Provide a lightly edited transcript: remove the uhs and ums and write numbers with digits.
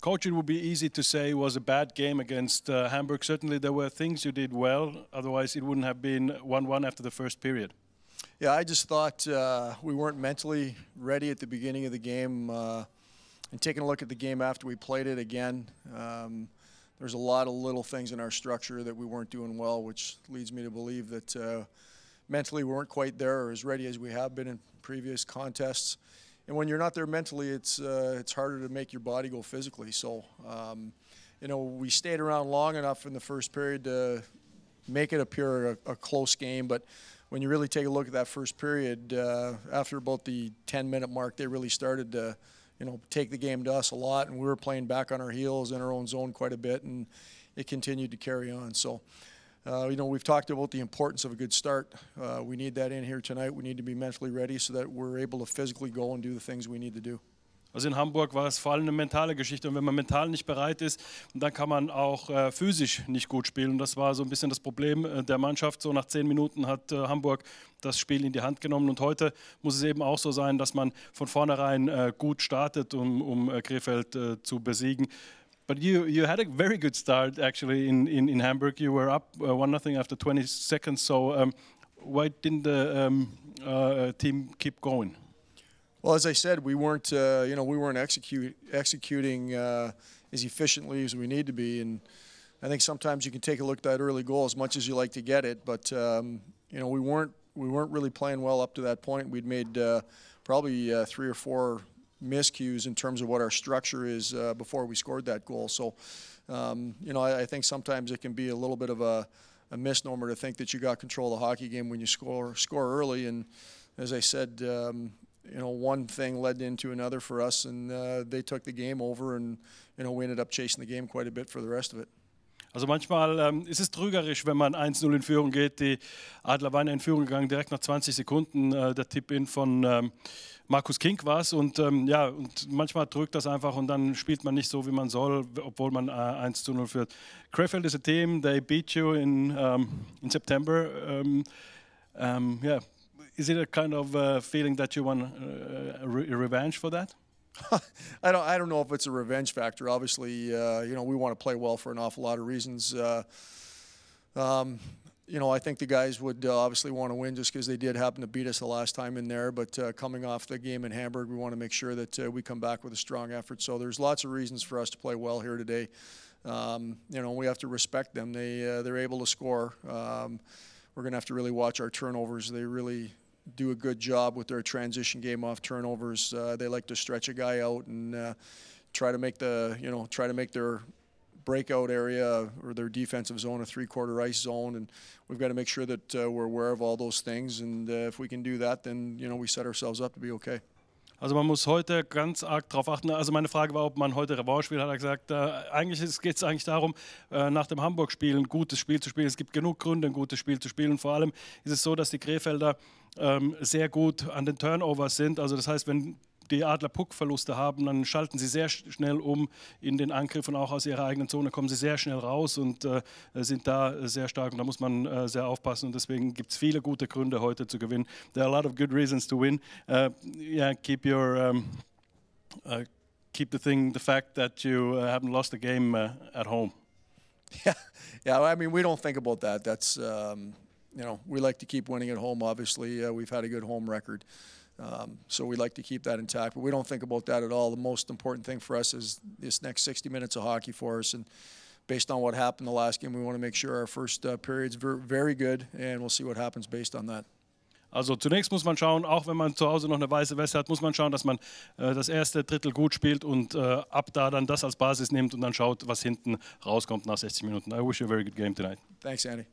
Coach, it would be easy to say it was a bad game against Hamburg. Certainly there were things you did well, otherwise it wouldn't have been 1-1 after the first period. Yeah, I just thought we weren't mentally ready at the beginning of the game. And taking a look at the game after we played it again, there's a lot of little things in our structure that we weren't doing well, which leads me to believe that mentally we weren't quite there or as ready as we have been in previous contests. And when you're not there mentally, it's harder to make your body go physically. So, you know, we stayed around long enough in the first period to make it appear a close game. But when you really take a look at that first period, after about the 10-minute mark, they really started to, you know, take the game to us a lot. And we were playing back on our heels in our own zone quite a bit, and it continued to carry on. So, you know, we've talked about the importance of a good start. We need that in here tonight. We need to be mentally ready so that we're able to physically go and do the things we need to do. Also in Hamburg war es vor allem eine mentale Geschichte, und wenn man mental nicht bereit ist, dann kann man auch physisch nicht gut spielen. Das war so ein bisschen das Problem der Mannschaft. So nach 10 Minuten hat Hamburg das Spiel in die Hand genommen, und heute muss es eben auch so sein, dass man von vornherein gut startet, um Krefeld zu besiegen. But you had a very good start actually in Hamburg. You were up 1-0 after 20 seconds. So why didn't the team keep going? Well, as I said, we weren't you know, we weren't executing as efficiently as we need to be, and I think sometimes you can take a look at that early goal as much as you like to get it, but you know, we weren't really playing well up to that point. We'd made probably 3 or 4 miscues in terms of what our structure is before we scored that goal. So, you know, I think sometimes it can be a little bit of a misnomer to think that you got control of the hockey game when you score early. And as I said, you know, one thing led into another for us, and they took the game over, and you know, we ended up chasing the game quite a bit for the rest of it. Also manchmal ist es trügerisch, wenn man 1-0 in Führung geht. Die Adler waren in Führung gegangen direkt nach 20 Sekunden. Der Tip-In von Markus Kink war es. Und ja, und manchmal drückt das einfach, und dann spielt man nicht so, wie man soll, obwohl man 1-0 führt. Krefeld is a team. They beat you in September. Yeah. Is it a kind of feeling that you want a revenge for that? I don't know if it's a revenge factor. Obviously, you know, we want to play well for an awful lot of reasons. You know, I think the guys would obviously want to win just because they did happen to beat us the last time in there. But coming off the game in Hamburg, we want to make sure that we come back with a strong effort. So there's lots of reasons for us to play well here today. You know, we have to respect them. They're able to score. We're going to have to really watch our turnovers. They really do a good job with their transition game off turnovers. They like to stretch a guy out and try to make their breakout area or their defensive zone a 3/4 ice zone, and we've got to make sure that we're aware of all those things, and if we can do that, then you know, we set ourselves up to be okay. Also man muss heute ganz arg darauf achten. Also meine Frage war, ob man heute Revanche will, hat er gesagt. Eigentlich geht es eigentlich darum, nach dem Hamburg-Spiel ein gutes Spiel zu spielen. Es gibt genug Gründe, ein gutes Spiel zu spielen. Vor allem ist es so, dass die Krefelder sehr gut an den Turnovers sind. Also das heißt, wenn die Adler Puckverluste haben, dann schalten sie sehr schnell um in den Angriff, und auch aus ihrer eigenen Zone kommen sie sehr schnell raus und sind da sehr stark, und da muss man sehr aufpassen, und deswegen gibt es viele gute Gründe heute zu gewinnen. There are a lot of good reasons to win. Yeah, keep the fact that you haven't lost a game at home. Yeah. I mean, we don't think about that. That's you know, we like to keep winning at home. Obviously, we've had a good home record. So we like to keep that intact, but we don't think about that at all. The most important thing for us is this next 60 minutes of hockey for us, and based on what happened the last game, we want to make sure our first period's very good, and we'll see what happens based on that. Also zunächst muss man schauen, auch wenn man zu Hause noch eine weiße Weste hat, muss man schauen, dass man das erste Drittel gut spielt und ab da dann das als Basis nimmt und dann schaut, was hinten rauskommt nach 60 Minuten. I wish you a very good game tonight. Thanks, Andy.